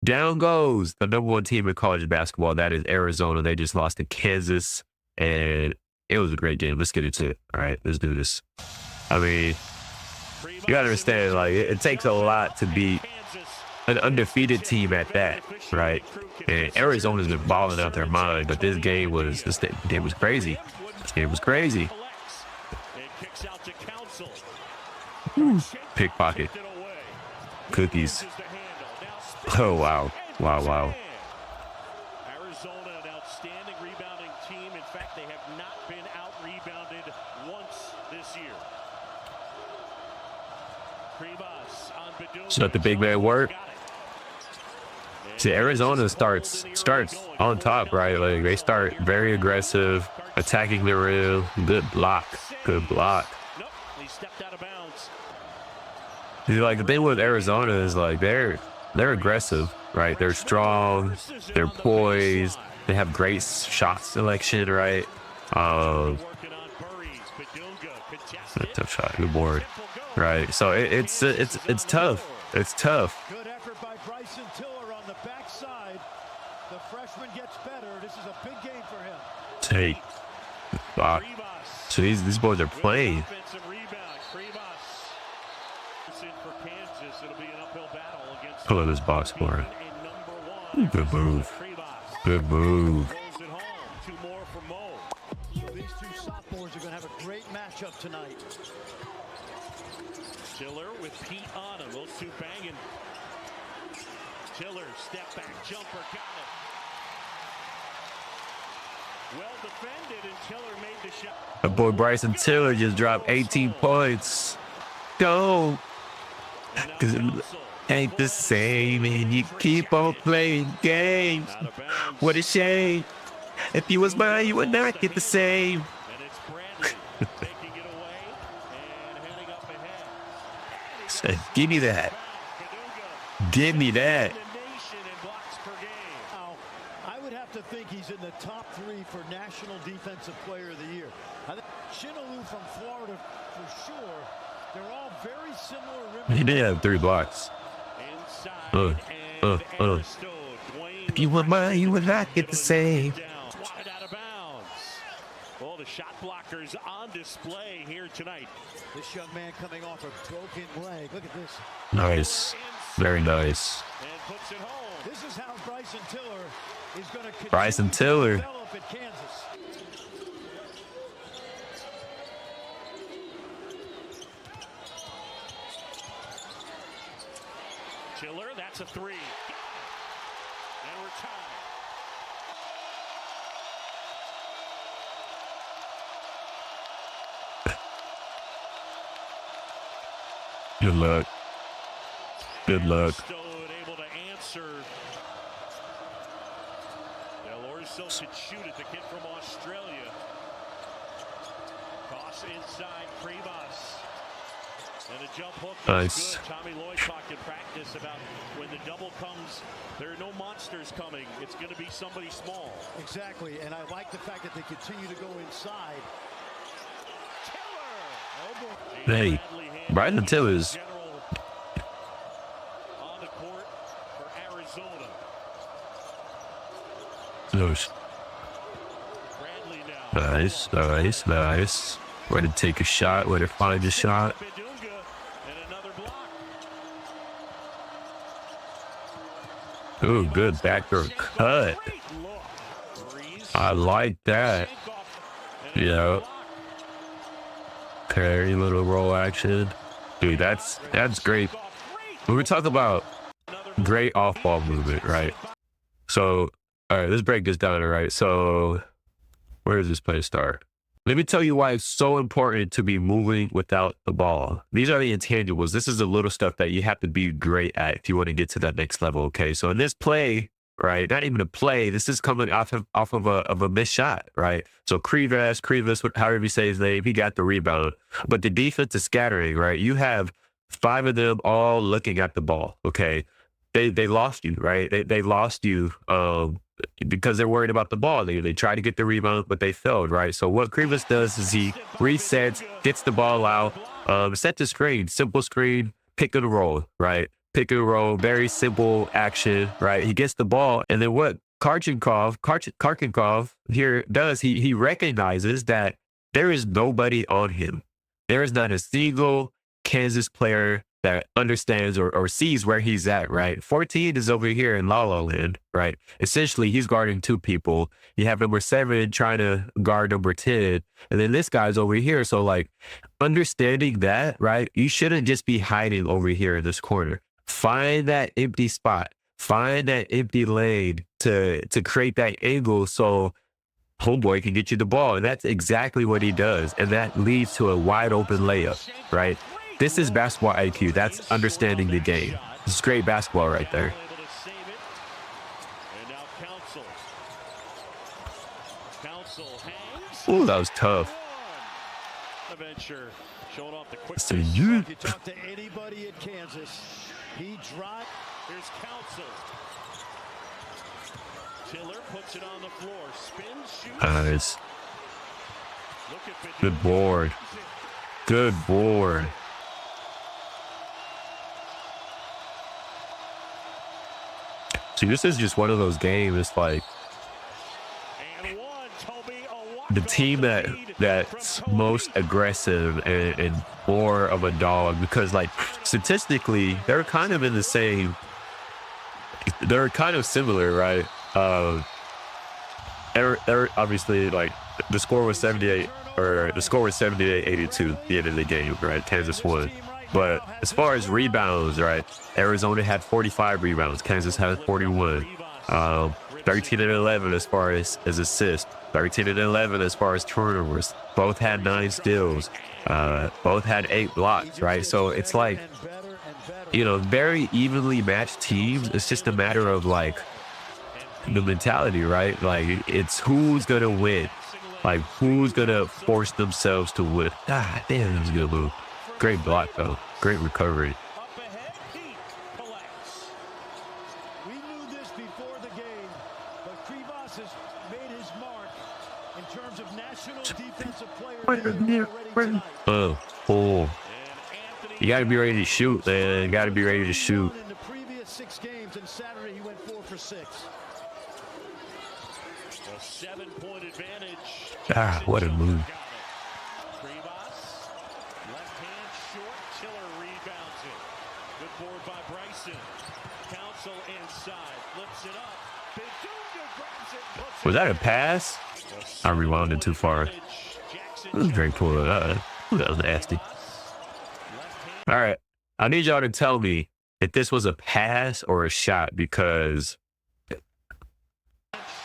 Down goes the number one team in college basketball. That is Arizona. They just lost to Kansas, and it was a great game. Let's get into it. All right, let's do this. I mean, you gotta understand, like, it takes a lot to beat an undefeated team at that, right? And Arizona's been balling out their mind, but this game was crazy. This game was crazy. Pickpocket. Cookies. Oh, wow. Wow, wow. Arizona, an outstanding rebounding team. In fact, they have not been out-rebounded once this year. So let the big man work. See, Arizona starts on top, right? Like, they start very aggressive, attacking the rim. Good block. Good block. See, like, the thing with Arizona is, like, they're aggressive, right? They're strong. They're poised. They have great shot selection, right? Tough shot. Good board. Right. So it's tough. It's tough. Good effort by Bryson Tiller on the backside. The freshman gets better. This is a big game for him. Hey. So these boys are playing. Pull out this box for him. Good move. Good move. These two sophomores are going to have a great matchup tonight. Tiller with Pete on him. Those two banging. Tiller, step back jumper, got it. Well defended, and Tiller made the shot. My boy Bryson Tiller just dropped 18 points. Go. Because it ain't the same, and you keep on playing games. What a shame. If you was mine, you would not get the same. Give me that. Give me that. I would have to think he's in the top 3 for National Defensive Player of the Year. I think Chinaloo from Florida for sure. They're all very similar. He did have 3 blocks. If you were mine, you would not get the same. Well, the shot blockers on display here tonight. This young man coming off a broken leg. Look at this. Nice. Very nice. And puts it home. This is how Bryson Tiller is going to Bryson Tiller. develop at Kansas. Tiller, that's a 3. And we're tied. Good luck. Good luck. Able to answer. Still could shoot it. The kid from Australia. Toss inside. Krivas. And a jump hook. Nice. Good. Tommy Lloyd talked in practice about when the double comes, there are no monsters coming. It's going to be somebody small. Exactly. And I like the fact that they continue to go inside. Hey, Bryson Tiller's on the court for Arizona. Nice, nice, nice. Way to take a shot, way to find a shot. Ooh, good backdoor cut. I like that. Yeah. Carry little roll action. Dude, that's great. When we talk about great off-ball movement, right? So, all right, let's break this down, all right? So, where does this play start? Let me tell you why it's so important to be moving without the ball. These are the intangibles. This is the little stuff that you have to be great at if you want to get to that next level, okay? So in this play, right, not even a play, this is coming off of a missed shot, right? So Krivas, however you say his name, he got the rebound. But the defense is scattering, right? You have 5 of them all looking at the ball, okay? They lost you, right? They lost you because they're worried about the ball. They try to get the rebound, but they failed, right? So what Krivas does is he resets, gets the ball out, set the screen, simple screen, pick and roll, right? pick and roll, very simple action, right? He gets the ball, and then what Karchenkov here does, he recognizes that there is nobody on him. There is not a single Kansas player that understands or sees where he's at, right? 14 is over here in La La Land, right? Essentially, he's guarding two people. You have number 7 trying to guard number 10, and then this guy's over here. So, like, understanding that, right? You shouldn't just be hiding over here in this corner. Find that empty spot. Find that empty lane to create that angle so homeboy can get you the ball. And that's exactly what he does. And that leads to a wide open layup, right? This is basketball IQ. That's understanding the game. It's great basketball right there. Ooh, that was tough. So you talk to anybody at Kansas, he dropped. Here's Council. Tiller puts it on the floor. Spins, shoots. Nice. Good board. Good board. See, this is just one of those games. It's like the team that's most aggressive and more of a dog, because, like, statistically they're kind of in the same. They're kind of similar, right? They're obviously, like, the score was 78, or the score was 78-82 at the end of the game, right? Kansas won. But as far as rebounds, right? Arizona had 45 rebounds. Kansas had 41. 13 and 11 as far as assists. 13 and 11 as far as turnovers. Both had 9 steals. Both had 8 blocks, right? So it's like, you know, very evenly matched teams. It's just a matter of, like, the mentality, right? Like, it's who's gonna win. Like, who's gonna force themselves to win. Ah, damn, that was a good move. Great block, though. Great recovery. We knew this before the game, but Krivas has made his mark in terms of National Defensive Player. Oh. You got to be ready to shoot, man. You got to be ready to shoot. In the previous 6 games, and Saturday he went 4 for 6. A 7-point advantage. Ah, what a move. Left hand short. Tiller rebounds it. Good board by Bryson. Council inside. Flips it up. Bidunga grabs it. Was that a pass? I rewound it too far. That was great pull. That was nasty. All right. I need y'all to tell me if this was a pass or a shot, because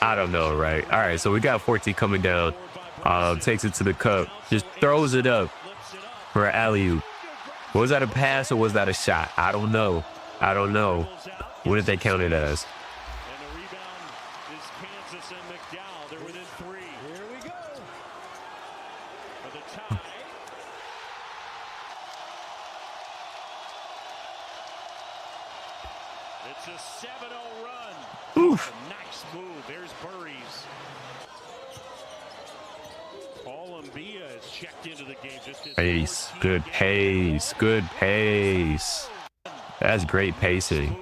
I don't know, right? All right. So we got 14 coming down. Takes it to the cup. Just throws it up for an alley-oop. Was that a pass or was that a shot? I don't know. What did they count it as? And the rebound is Kansas and McDowell. They're within 3. Here we go. For the tie. It's a 7-0 run. Oof. Nice move. There's Burries. Paul Mbia has checked into the game. Pace. Good pace. Good pace. That's great pacing.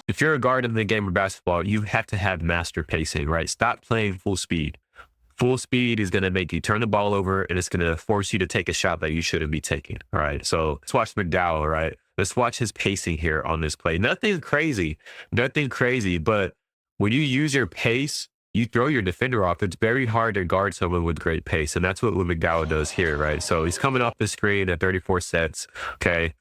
If you're a guard in the game of basketball, you have to have master pacing, right? Stop playing full speed. Full speed is going to make you turn the ball over, and it's going to force you to take a shot that you shouldn't be taking. All right. So let's watch McDowell, right? Let's watch his pacing here on this play. Nothing crazy, but when you use your pace, you throw your defender off. It's very hard to guard someone with great pace, and that's what McDowell does here, right? So he's coming off the screen at 34 sets. Okay.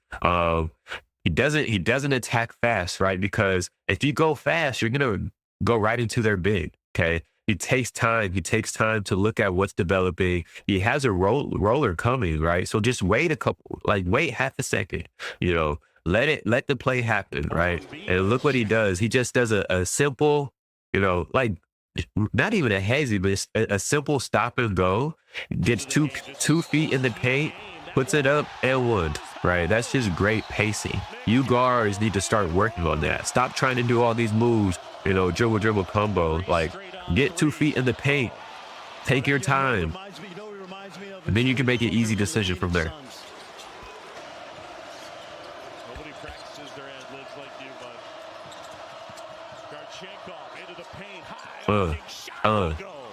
He doesn't attack fast, right? Because if you go fast, you're gonna go right into their big. Okay. He takes time. He takes time to look at what's developing. He has a roller coming, right? So just wait wait half a second, you know, let the play happen, right? And look what he does. He just does a simple, you know, like, not even a hazy, but it's a simple stop and go. Gets two feet in the paint, puts it up and one, right? That's just great pacing. You guards need to start working on that. Stop trying to do all these moves, you know, dribble combo. Like, get 2 feet in the paint. Take your time. And then you can make an easy decision from there. Nobody practices their ad-libs like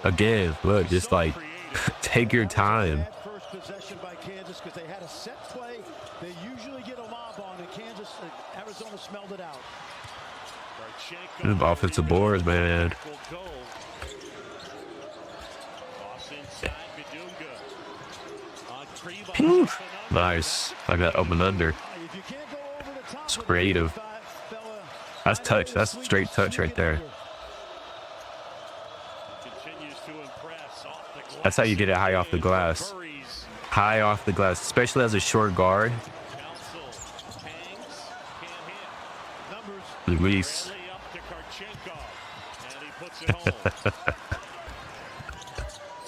Again, look, just like take your time. First possession by Kansas because they had a set play. They usually get a lob on, and Arizona smelled it out. Offensive boards, man. Nice. I got open under. It's creative. That's touch. That's straight touch right there. That's how you get it high off the glass. High off the glass, especially as a short guard. Luis.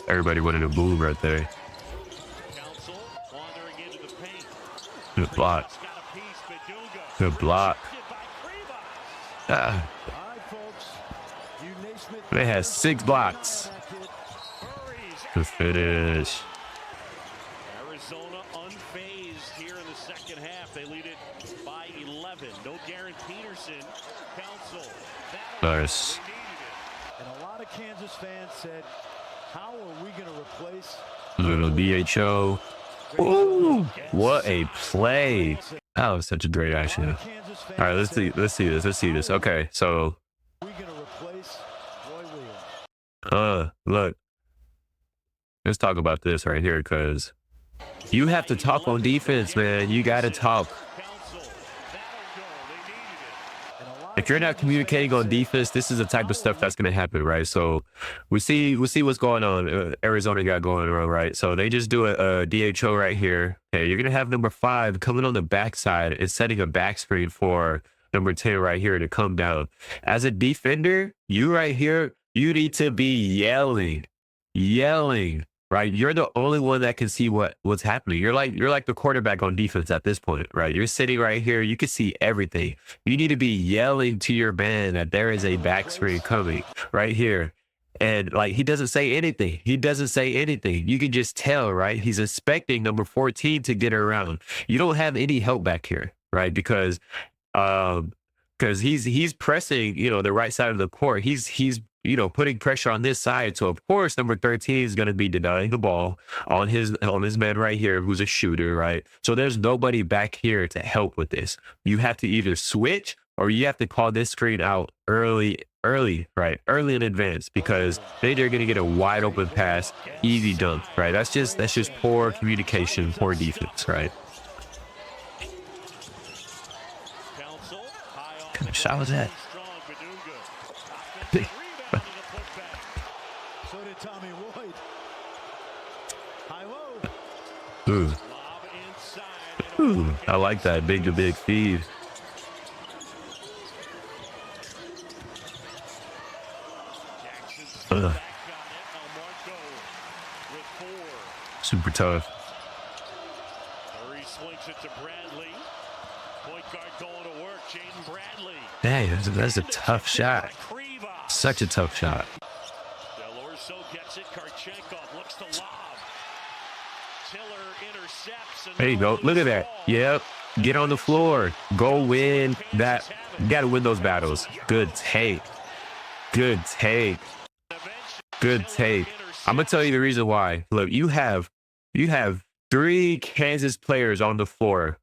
Everybody wanted a boom right there. Good block. Good block. They had 6 blocks. Good finish. Arizona unfazed here in the second half. They lead it by 11. No Darren Peterson. Council. Nice. And a lot of Kansas fans said, how are we going to replace Little BHO? Ooh, what a play. That was such a great action. All right, let's see this. Okay, so look, let's talk about this right here, because you have to talk on defense, man. You got to talk. If you're not communicating on defense, this is the type of stuff that's going to happen, right? So we see what's going on. Arizona got going on, right? So they just do a DHO right here. Okay, you're going to have number 5 coming on the backside and setting a back screen for number 10 right here to come down. As a defender, you right here, you need to be yelling, right? You're the only one that can see what's happening. You're like the quarterback on defense at this point, right? You're sitting right here. You can see everything. You need to be yelling to your man that there is a back screen coming right here. And like, he doesn't say anything. You can just tell, right? He's expecting number 14 to get around. You don't have any help back here, right? Because he's pressing, the right side of the court. He's putting pressure on this side. So of course, number 13 is going to be denying the ball on his man right here, who's a shooter, right? So there's nobody back here to help with this. You have to either switch or you have to call this screen out early, right? Early in advance, because then they're going to get a wide open pass, easy dunk, right? That's just poor communication, poor defense, right? What kind of shot was that? Ooh, I like that big to big feed. Super tough. Dang, that's a tough shot. Such a tough shot. There you go. Look at that. Yep. Get on the floor. Go win that. You got to win those battles. Good take. I'm going to tell you the reason why. Look, you have 3 Kansas players on the floor.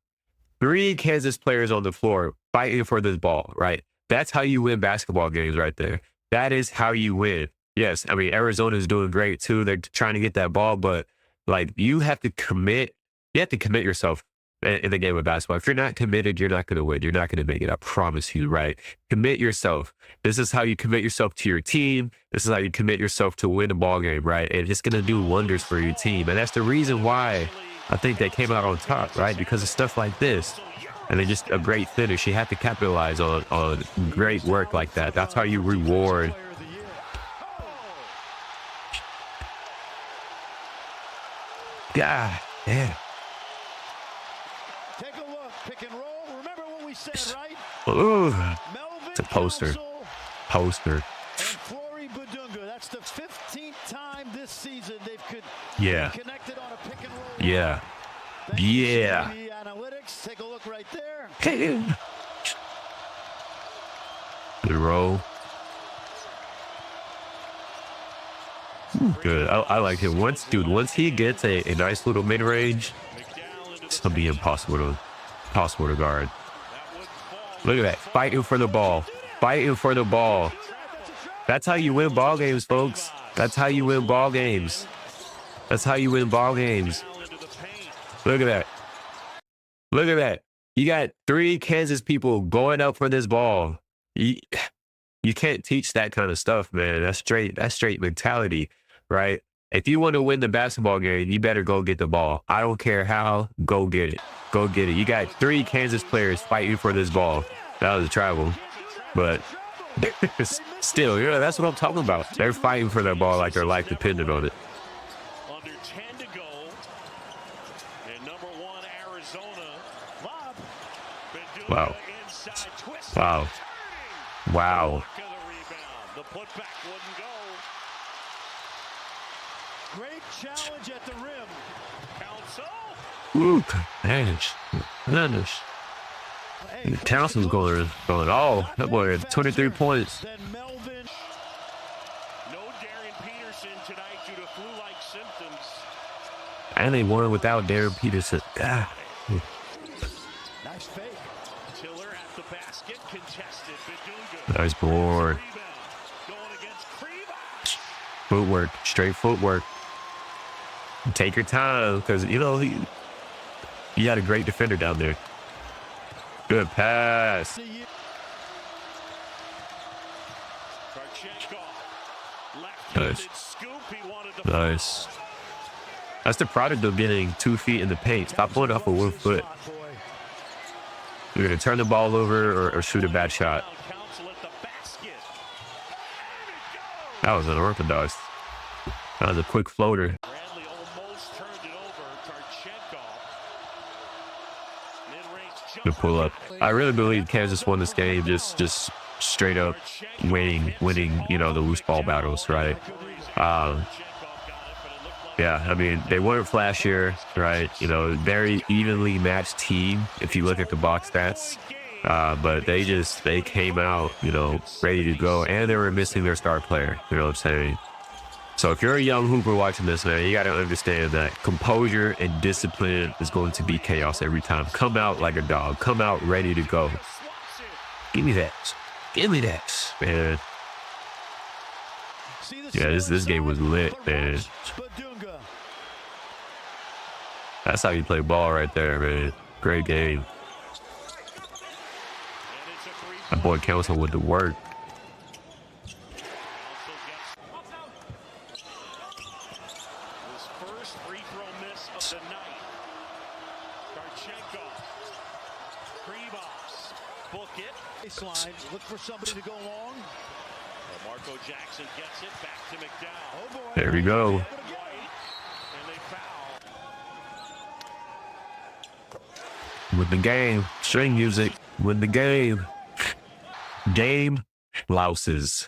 3 Kansas players on the floor fighting for this ball, right? That's how you win basketball games right there. That is how you win. Yes, I mean, Arizona is doing great too. They're trying to get that ball, but like, you have to commit yourself in the game of basketball. If you're not committed, you're not going to win. You're not going to make it. I promise you, right? Commit yourself. This is how you commit yourself to your team. This is how you commit yourself to win a ball game, right? And it's going to do wonders for your team. And that's the reason why I think they came out on top, right? Because of stuff like this. And then just a great finish. You have to capitalize on great work like that. That's how you reward. God damn. Take a look, pick and roll. Remember what we said, right? Ooh, it's a poster. And Flory Badunga. That's the 15th time this season they've connected on a pick and roll. Yeah. Yeah. Analytics. Take a look right there. Good roll. Good. I like him. Once he gets a nice little mid range, it's gonna be impossible to guard. Look at that, fighting for the ball, fighting for the ball. That's how you win ball games, folks. That's how you win ball games. That's how you win ball games. Look at that. Look at that. You got 3 Kansas people going up for this ball. You can't teach that kind of stuff, man. That's straight mentality, right? If you want to win the basketball game, you better go get the ball. I don't care how, go get it. Go get it. You got 3 Kansas players fighting for this ball. That was a travel, but still, that's what I'm talking about. They're fighting for that ball like their life depended on it. Under 10 to go. And number 1, Arizona. Wow. Wow. Wow. The putback wouldn't go. Great challenge at the rim. Council. Ooh, vanish. Townsend's going. Oh, that boy had 23 points. No Darren Peterson tonight due to flu-like symptoms. And they won without Darren Peterson. Ah. Nice fake. Tiller at the basket, contested. Badunga. Nice board. Going against Krivas. Footwork, straight footwork. Take your time, because you got a great defender down there. Good pass. Nice. That's the product of getting 2 feet in the paint. Stop pulling off with 1 foot. You're going to turn the ball over or shoot a bad shot. That was unorthodox. That was a quick floater. To pull up. I really believe Kansas won this game just straight up winning, the loose ball battles, right? Yeah, I mean, they weren't flashier, right? Very evenly matched team if you look at the box stats. But they came out, ready to go, and they were missing their star player. You know what I'm saying? So if you're a young hooper watching this, man, you got to understand that composure and discipline is going to be chaos every time. Come out like a dog. Come out ready to go. Give me that. Give me that, man. Yeah, this game was lit, man. That's how you play ball right there, man. Great game. My boy Council with the work. Look for somebody to go long. Marco Jackson gets it back to McDowell. Oh boy. There we go. And they foul. Win the game. String music. Win the game. Game louses.